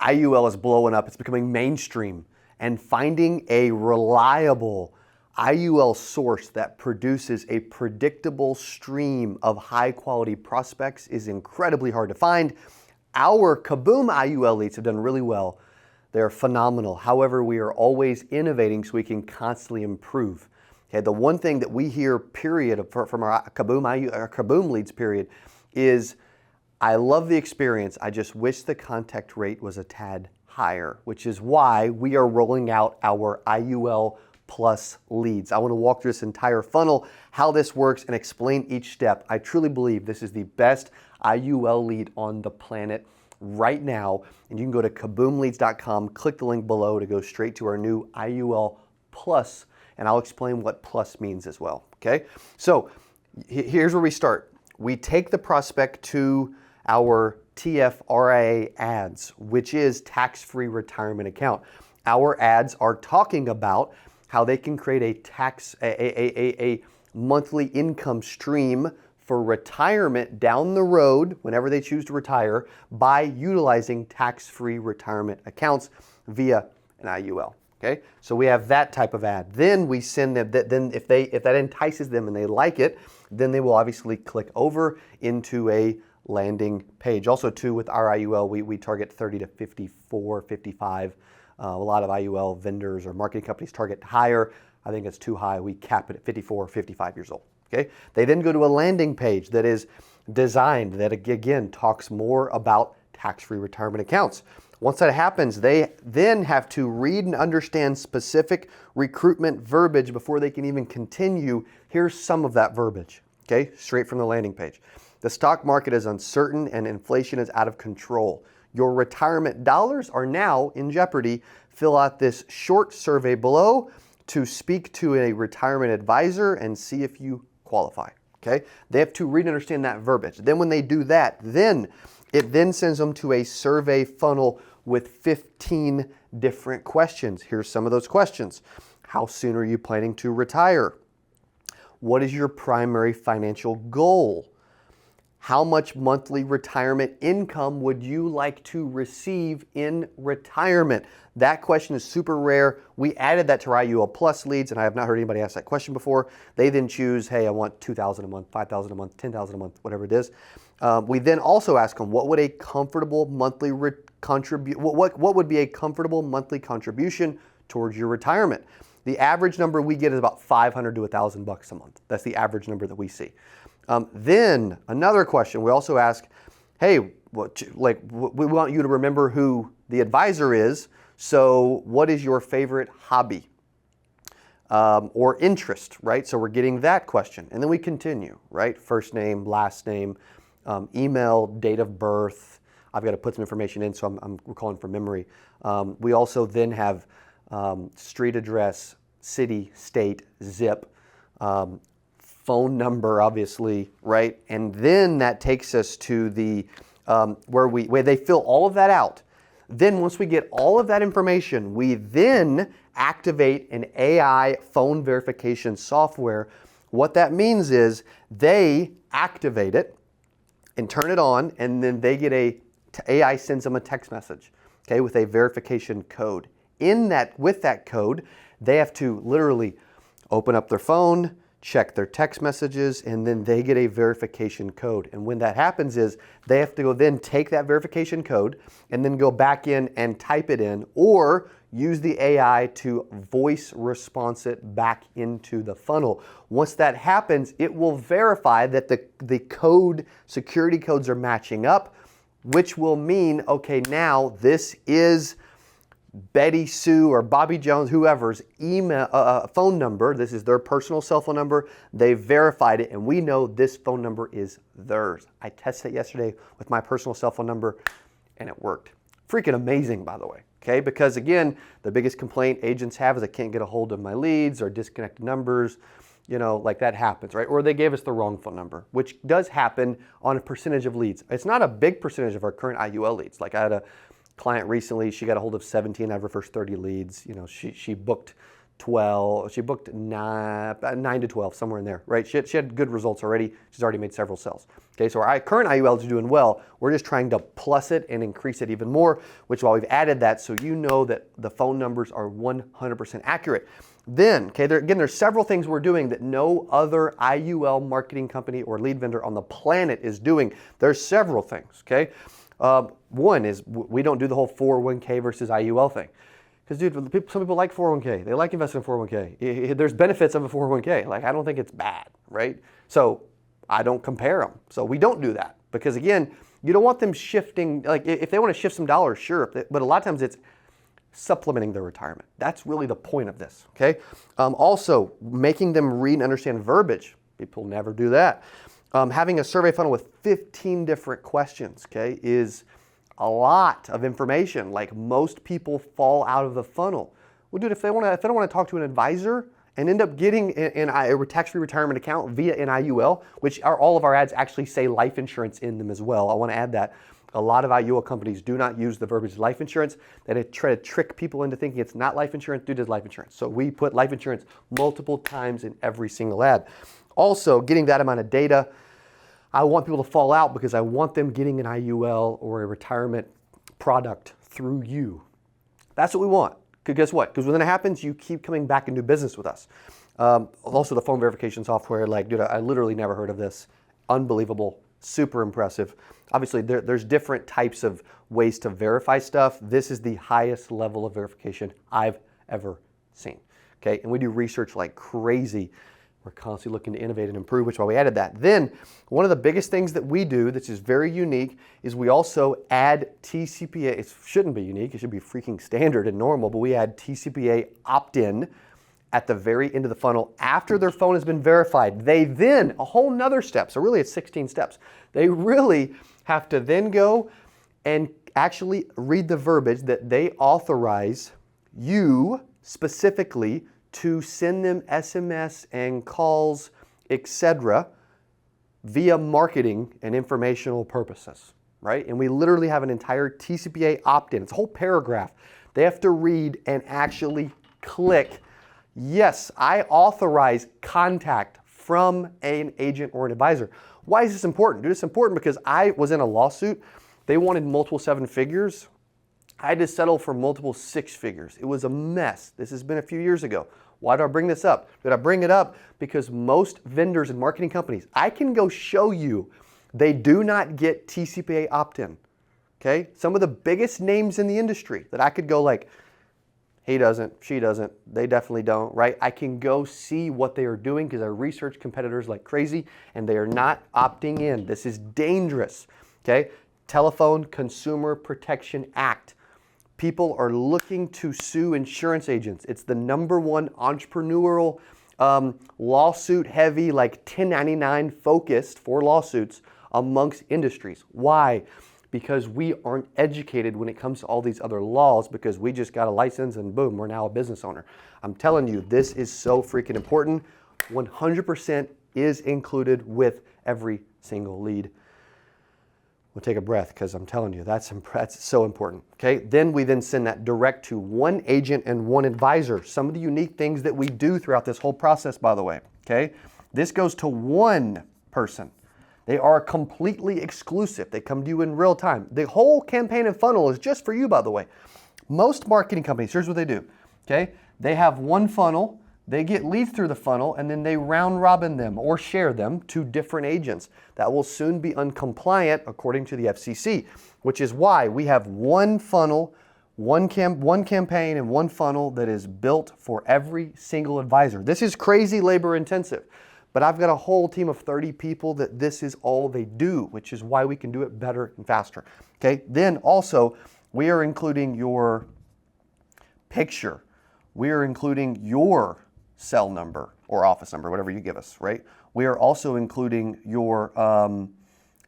IUL is blowing up. It's becoming mainstream. And finding a reliable IUL source that produces a predictable stream of high quality prospects is incredibly hard to find. Our Caboom IUL leads have done really well. They're phenomenal. However, we are always innovating so we can constantly improve. Okay, the one thing that we hear, period, from our Caboom leads, period, is I love the experience. I just wish the contact rate was a tad higher, which is why we are rolling out our IUL Plus leads. I want to walk through this entire funnel, how this works, and explain each step. I truly believe this is the best IUL lead on the planet right now. And you can go to kaboomleads.com, click the link below to go straight to our new IUL Plus, and I'll explain what plus means as well. Okay, so here's where we start. We take the prospect to our TFRIA ads, which is tax-free retirement account. Our ads are talking about how they can create a monthly income stream for retirement down the road whenever they choose to retire by utilizing tax-free retirement accounts via an IUL. Okay, so we have that type of ad. Then we send them. Then if that entices them and they like it, then they will obviously click over into a landing page. Also, too, with our IUL, we target 30 to 54, 55. A lot of IUL vendors or marketing companies target higher. I think it's too high. We cap it at 54, 55 years old. Okay. They then go to a landing page that is designed that again talks more about tax-free retirement accounts. Once that happens, they then have to read and understand specific recruitment verbiage before they can even continue. Here's some of that verbiage. Okay, straight from the landing page. The stock market is uncertain and inflation is out of control. Your retirement dollars are now in jeopardy. Fill out this short survey below to speak to a retirement advisor and see if you qualify. Okay? They have to read and understand that verbiage. Then when they do that, then it then sends them to a survey funnel with 15 different questions. Here's some of those questions. How soon are you planning to retire? What is your primary financial goal? How much monthly retirement income would you like to receive in retirement? That question is super rare. We added that to our IUL Plus leads, and I have not heard anybody ask that question before. They then choose, hey, I want $2,000 a month, $5,000 a month, $10,000 a month, whatever it is. We then also ask them, what would a comfortable monthly what would be a comfortable monthly contribution towards your retirement? The average number we get is about $500 to $1,000 a month. That's the average number that we see. Then another question, we also ask, hey, we want you to remember who the advisor is. So what is your favorite hobby or interest, right? So we're getting that question. And then we continue, right? First name, last name, email, date of birth. I've got to put some information in, so I'm recalling from memory. We also then have street address, city, state, zip, phone number, obviously, right? And then that takes us to the where they fill all of that out. Then once we get all of that information, we then activate an AI phone verification software. What that means is they activate it and turn it on, and then they get AI sends them a text message, okay, with a verification code. With that code, they have to literally open up their phone, check their text messages, and then they get a verification code. And when that happens is they have to go then take that verification code and then go back in and type it in, or use the AI to voice response it back into the funnel. Once that happens, it will verify that the security codes are matching up, which will mean, okay, now this is Betty Sue or Bobby Jones, whoever's phone number. This is their personal cell phone number. They verified it, and we know this phone number is theirs. I tested it yesterday with my personal cell phone number, and it worked. Freaking amazing, by the way. Okay, because again, the biggest complaint agents have is I can't get a hold of my leads or disconnected numbers. You know, like that happens, right? Or they gave us the wrong phone number, which does happen on a percentage of leads. It's not a big percentage of our current IUL leads. Like I had a client recently, she got a hold of 17 out of her first 30 leads. You know, she booked 12. She booked 9 to 12, somewhere in there, right? She had good results already. She's already made several sales. Okay, so our current IUL is doing well. We're just trying to plus it and increase it even more, which is why we've added that so you know that the phone numbers are 100% accurate. Then, okay, there's several things we're doing that no other IUL marketing company or lead vendor on the planet is doing. There's several things, okay? One is we don't do the whole 401k versus IUL thing. Because, dude, some people like 401k. They like investing in 401k. There's benefits of a 401k. Like, I don't think it's bad, right? So I don't compare them. So we don't do that. Because, again, you don't want them shifting. Like, if they want to shift some dollars, sure. But a lot of times it's supplementing their retirement. That's really the point of this, okay? Also, making them read and understand verbiage. People never do that. Having a survey funnel with 15 different questions, okay, is a lot of information. Like, most people fall out of the funnel. Well, dude, if they don't want to talk to an advisor and end up getting a tax-free retirement account via an IUL, which all of our ads actually say life insurance in them as well. I want to add that. A lot of IUL companies do not use the verbiage life insurance. They try to trick people into thinking it's not life insurance. Dude, it's life insurance. So we put life insurance multiple times in every single ad. Also, getting that amount of data. I want people to fall out because I want them getting an IUL or a retirement product through you. That's what we want. Because guess what? Because when that happens, you keep coming back and do business with us. Also, the phone verification software, like, dude, I literally never heard of this. Unbelievable, super impressive. Obviously, there's different types of ways to verify stuff. This is the highest level of verification I've ever seen. Okay, and we do research like crazy. We're constantly looking to innovate and improve, which is why we added that. Then, one of the biggest things that we do that's just very unique is we also add TCPA. It shouldn't be unique. It should be freaking standard and normal, but we add TCPA opt-in at the very end of the funnel after their phone has been verified. They then, a whole nother step, so really it's 16 steps. They really have to then go and actually read the verbiage that they authorize you specifically to send them SMS and calls, etc., via marketing and informational purposes, right? And we literally have an entire TCPA opt-in. It's a whole paragraph. They have to read and actually click, yes, I authorize contact from an agent or an advisor. Why is this important? Dude, it's important because I was in a lawsuit. They wanted multiple 7 figures. I had to settle for multiple 6 figures. It was a mess. This has been a few years ago. Why do I bring this up? Did I bring it up? Because most vendors and marketing companies, I can go show you, they do not get TCPA opt-in. Okay? Some of the biggest names in the industry that I could go like, he doesn't, she doesn't, they definitely don't, right? I can go see what they are doing because I research competitors like crazy and they are not opting in. This is dangerous. Okay? Telephone Consumer Protection Act. People are looking to sue insurance agents. It's the #1 entrepreneurial lawsuit heavy, like 1099 focused for lawsuits amongst industries. Why? Because we aren't educated when it comes to all these other laws because we just got a license and boom, we're now a business owner. I'm telling you, this is so freaking important. 100% is included with every single lead. We'll take a breath because I'm telling you, that's so important. Okay, then we send that direct to one agent and one advisor. Some of the unique things that we do throughout this whole process, by the way. Okay, this goes to one person. They are completely exclusive. They come to you in real time. The whole campaign and funnel is just for you, by the way. Most marketing companies, here's what they do. Okay, they have one funnel. They get leads through the funnel and then they round robin them or share them to different agents. That will soon be uncompliant according to the FCC, which is why we have one funnel, one campaign and one funnel that is built for every single advisor. This is crazy labor intensive, but I've got a whole team of 30 people that this is all they do, which is why we can do it better and faster. Okay, then also we are including your picture. We are including your cell number or office number, whatever you give us, right? We are also including your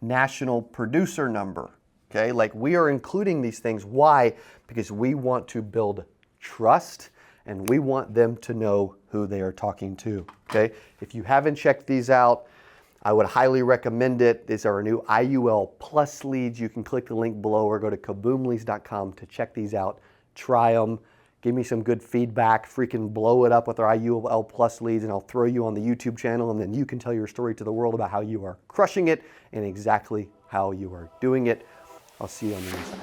national producer number, okay? Like we are including these things. Why? Because we want to build trust and we want them to know who they are talking to, okay? If you haven't checked these out, I would highly recommend it. These are our new IUL Plus leads. You can click the link below or go to kaboomleads.com to check these out. Try them. give me some good feedback, freaking blow it up with our IUL Plus leads, and I'll throw you on the YouTube channel, and then you can tell your story to the world about how you are crushing it and exactly how you are doing it. I'll see you on the inside.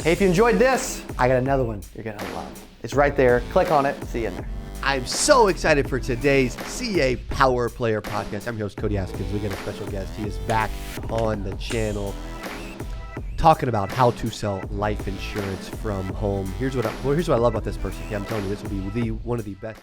Hey, if you enjoyed this, I got another one you're gonna love. It's right there. Click on it. See you in there. I'm so excited for today's CA Power Player podcast. I'm your host, Cody Askins. We got a special guest. He is back on the channel talking about how to sell life insurance from home. Here's what I love about this person. Okay, I'm telling you, this will be one of the best.